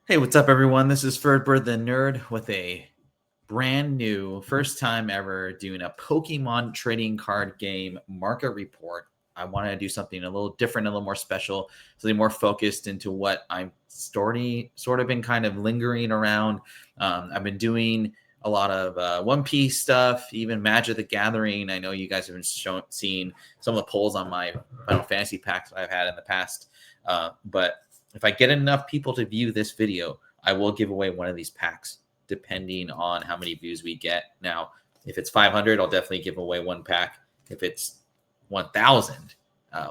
Hey, what's up, everyone? This is Birdbird the Nerd with a brand new, first time ever doing a Pokemon trading card game market report. I wanted to do something a little different, a little more special, something more focused into what I'm sort of been kind of lingering around. I've been doing a lot of One Piece stuff, even Magic the Gathering. I know you guys have been seeing some of the polls on my Final Fantasy packs that I've had in the past, but if I get enough people to view this video, I will give away one of these packs, depending on how many views we get. Now, if it's 500, I'll definitely give away one pack. If it's 1,000,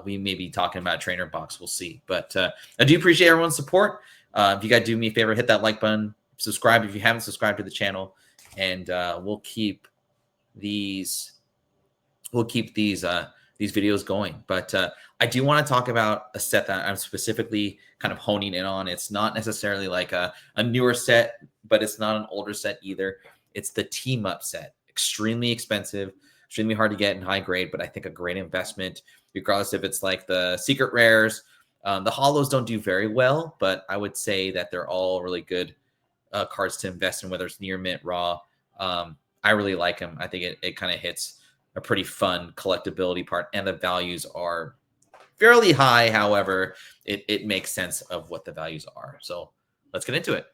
we may be talking about a trainer box. We'll see. But I do appreciate everyone's support. If you guys do me a favor, hit that like button, subscribe if you haven't subscribed to the channel, and we'll keep these videos going. But I do want to talk about a set that I'm specifically kind of honing in on. It's not necessarily like a newer set, but it's not an older set either. It's the team up set. Extremely expensive, extremely hard to get and high grade, but I think a great investment, regardless if it's like the secret rares. The holos don't do very well, but I would say that they're all really good cards to invest in, whether it's near mint, raw. I really like them. I think it kind of hits a pretty fun collectability part, and the values are fairly high. However, it makes sense of what the values are. So let's get into it.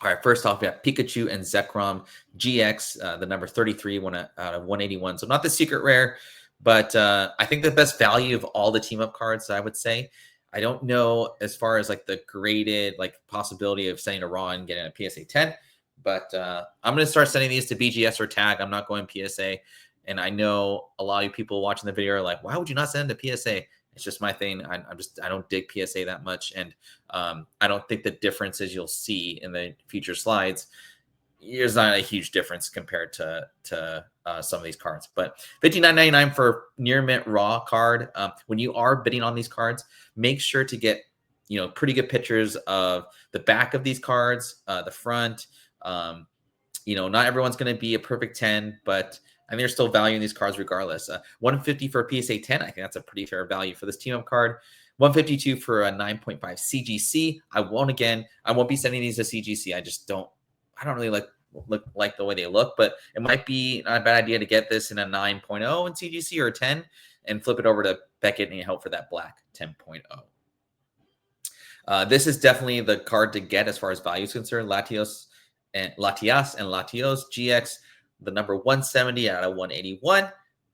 All right, first off, we have Pikachu and Zekrom GX, the number 33, one out of 181. So not the secret rare, but I think the best value of all the team up cards, I would say. I don't know as far as like the graded like possibility of sending a raw and getting a PSA 10, but I'm going to start sending these to BGS or tag. I'm not going PSA. And I know a lot of people watching the video are like, why would you not send it to PSA? It's just my thing. I don't dig PSA that much. And I don't think the differences you'll see in the future slides, there's not a huge difference compared to some of these cards. But $59.99 for near mint raw card. When you are bidding on these cards, make sure to get, pretty good pictures of the back of these cards, the front. Not everyone's going to be a perfect 10, but I mean, they're still valuing these cards regardless. 150 for a PSA 10. I think that's a pretty fair value for this team up card. 152 for a 9.5 CGC. I won't be sending these to CGC. I don't really like the way they look, but it might be not a bad idea to get this in a 9.0 in CGC or a 10 and flip it over to Beckett and hope for that black 10.0. This is definitely the card to get as far as value is concerned. Latios and Latios GX, the number 170 out of 181.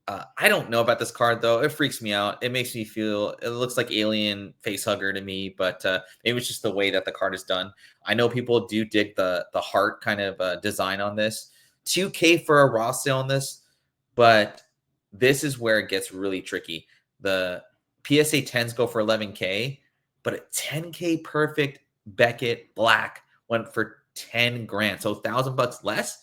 I don't know about this card, though. It freaks me out. It makes me feel, it looks like alien face hugger to me, but maybe it's just the way that the card is done. I know people do dig the heart kind of design on this. $2K for a raw sale on this, but this is where it gets really tricky. The PSA 10s go for 11K, but a 10K perfect Beckett black went for 10 grand. So $1,000 less.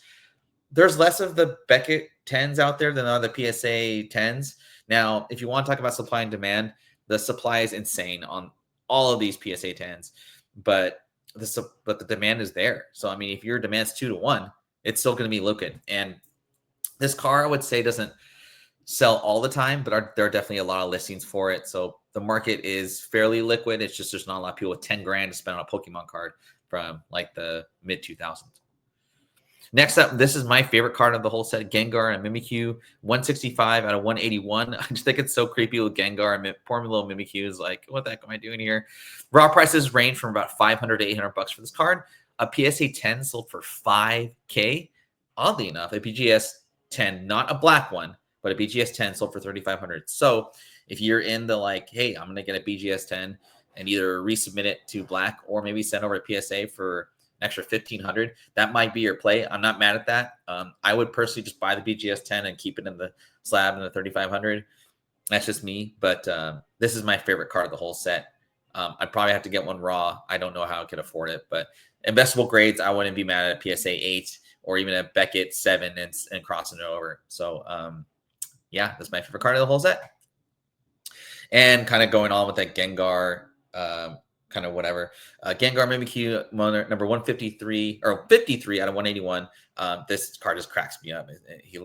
There's less of the Beckett 10s out there than the PSA 10s. Now, if you want to talk about supply and demand, the supply is insane on all of these PSA 10s, but the demand is there. So, I mean, if your demand's 2-to-1, it's still going to be looking. And this car, I would say, doesn't sell all the time, but there are definitely a lot of listings for it. So the market is fairly liquid. It's just there's not a lot of people with 10 grand to spend on a Pokemon card from like the mid 2000s. Next up, this is my favorite card of the whole set, Gengar and Mimikyu, 165 out of 181. I just think it's so creepy with Gengar. And poor little Mimikyu is like, what the heck am I doing here? Raw prices range from about $500 to $800 for this card. A PSA 10 sold for $5K. Oddly enough, a BGS 10, not a black one, but a BGS 10 sold for $3,500. So if you're in the like, hey, I'm going to get a BGS 10 and either resubmit it to black or maybe send over a PSA for extra $1,500, that might be your play. I'm not mad at that. I would personally just buy the BGS 10 and keep it in the slab in the $3,500. That's just me, but this is my favorite card of the whole set. I'd probably have to get one raw. I don't know how I could afford it, but investable grades, I wouldn't be mad at a PSA 8 or even a Beckett 7 and crossing it over. So yeah, that's my favorite card of the whole set. And kind of going on with that Gengar kind of whatever. Gengar Mimikyu, number 153 or 53 out of 181. This card just cracks me up.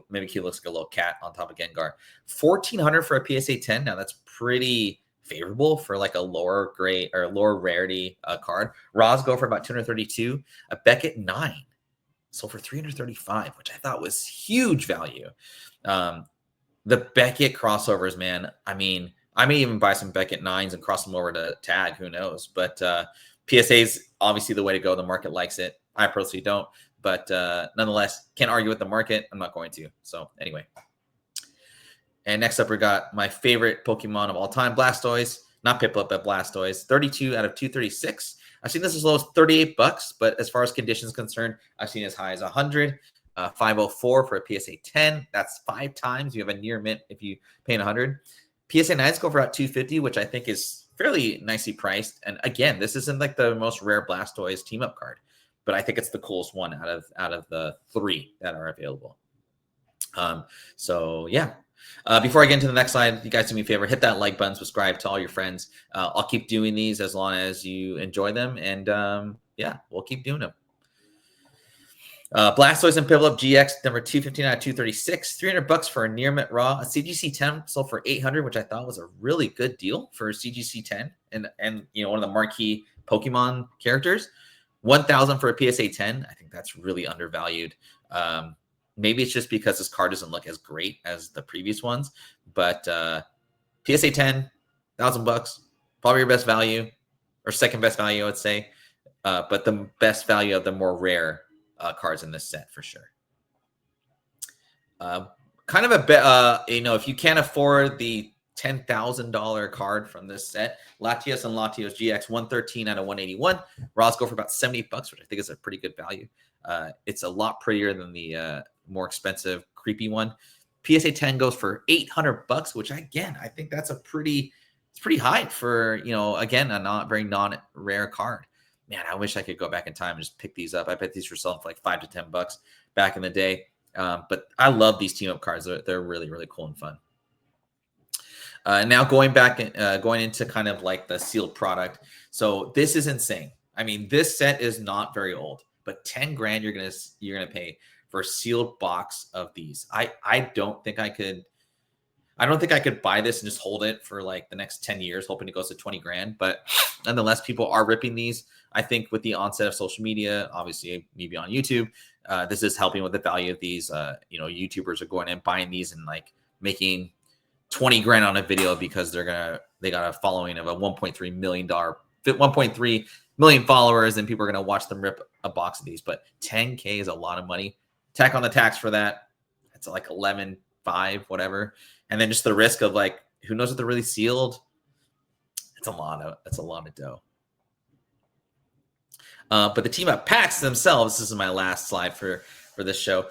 Mimikyu looks like a little cat on top of Gengar. $1,400 for a PSA 10. Now that's pretty favorable for like a lower grade or lower rarity card. Raws go for about 232. A Beckett 9 sold for 335, which I thought was huge value. The Beckett crossovers, man. I mean, I may even buy some Beckett 9s and cross them over to tag. Who knows? But PSA is obviously the way to go. The market likes it. I personally don't. But nonetheless, can't argue with the market. I'm not going to. So anyway. And next up, we got my favorite Pokemon of all time, Blastoise. Not Piplup, but Blastoise. 32 out of 236. I've seen this as low as $38, but as far as conditions concerned, I've seen as high as 100. 504 for a PSA 10. That's 5 times. You have a near mint if you pay 100. PSA 9s go for about 250, which I think is fairly nicely priced. And again, this isn't like the most rare Blastoise team up card, but I think it's the coolest one out of the 3 that are available. So yeah. Before I get into the next slide, you guys do me a favor, hit that like button, subscribe to all your friends. I'll keep doing these as long as you enjoy them. And yeah, we'll keep doing them. Blastoise and Piplup GX number 215 out of 236, $300 for a near mint raw. A CGC 10 sold for 800, which I thought was a really good deal for a CGC 10 and you know, one of the marquee Pokemon characters. 1,000 for a PSA 10. I think that's really undervalued. Maybe it's just because this card doesn't look as great as the previous ones, but PSA 10, $1,000, probably your best value or second best value, I would say. But the best value of the more rare cards in this set for sure. Kind of a bit, you know, if you can't afford the $10,000 card from this set, Latios and Latios GX 113 out of 181. Raws go for about $70, which I think is a pretty good value. It's a lot prettier than the more expensive creepy one. PSA 10 goes for $800, which again, I think that's it's pretty high for, you know, again, a not very non-rare card. Man, I wish I could go back in time and just pick these up. I bet these were selling for like $5 to $10 back in the day. But I love these team up cards. They're really, really cool and fun. Now going back and going into kind of like the sealed product. So this is insane. I mean, this set is not very old, but 10 grand you're gonna pay for a sealed box of these. I don't think I could buy this and just hold it for like the next 10 years, hoping it goes to 20 grand. But nonetheless, people are ripping these. I think with the onset of social media, obviously maybe on YouTube, this is helping with the value of these. You know, YouTubers are going and buying these and like making 20 grand on a video because they got a following of a $1.3 million followers, and people are going to watch them rip a box of these. But 10K is a lot of money. Tack on the tax for that. It's like 11.5, whatever. And then just the risk of like, who knows if they're really sealed. It's a lot of dough. But the team up packs themselves, this is my last slide for this show.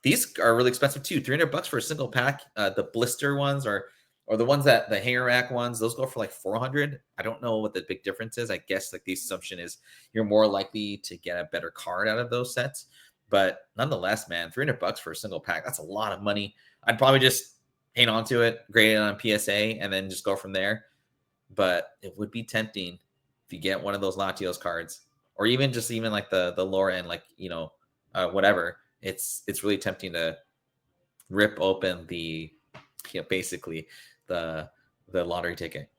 These are really expensive too. $300 for a single pack. The blister ones or the ones that the hanger rack ones, those go for like 400. I don't know what the big difference is. I guess like the assumption is you're more likely to get a better card out of those sets. But nonetheless, man, $300 for a single pack, that's a lot of money. I'd probably just hang on to it, grade it on PSA, and then just go from there. But it would be tempting if you get one of those Latios cards, or even like the lower end, like, you know, whatever. It's really tempting to rip open basically the lottery ticket.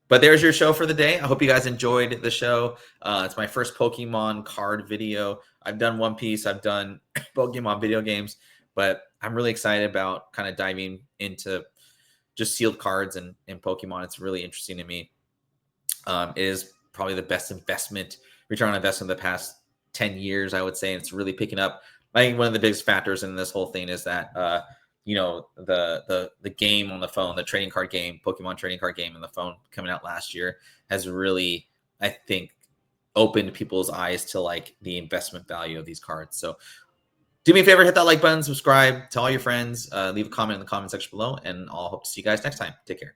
But there's your show for the day. I hope you guys enjoyed the show. It's my first Pokemon card video. I've done One Piece. I've done Pokemon video games. But I'm really excited about kind of diving into just sealed cards and Pokemon. It's really interesting to me. It is probably the best return on investment of the past 10 years, I would say. And it's really picking up. I think one of the biggest factors in this whole thing is that, you know, the game on the phone, the trading card game, Pokemon trading card game on the phone coming out last year has really, I think, opened people's eyes to like the investment value of these cards. So do me a favor, hit that like button, subscribe, tell all your friends, leave a comment in the comment section below, and I'll hope to see you guys next time. Take care.